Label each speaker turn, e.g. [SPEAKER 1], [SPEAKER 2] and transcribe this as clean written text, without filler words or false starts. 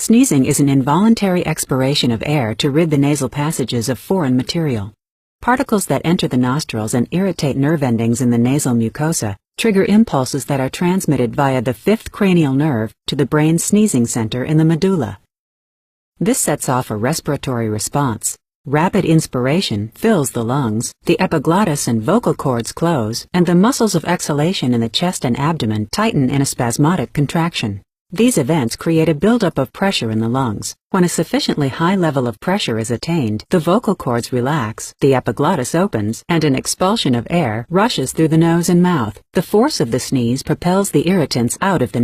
[SPEAKER 1] Sneezing is an involuntary expiration of air to rid the nasal passages of foreign material. Particles that enter the nostrils and irritate nerve endings in the nasal mucosa trigger impulses that are transmitted via the fifth cranial nerve to the brain's sneezing center in the medulla. This sets off a respiratory response. Rapid inspiration fills the lungs, the epiglottis and vocal cords close, and the muscles of exhalation in the chest and abdomen tighten in a spasmodic contraction. These events create a buildup of pressure in the lungs. When a sufficiently high level of pressure is attained, the vocal cords relax, the epiglottis opens, and an expulsion of air rushes through the nose and mouth. The force of the sneeze propels the irritants out of the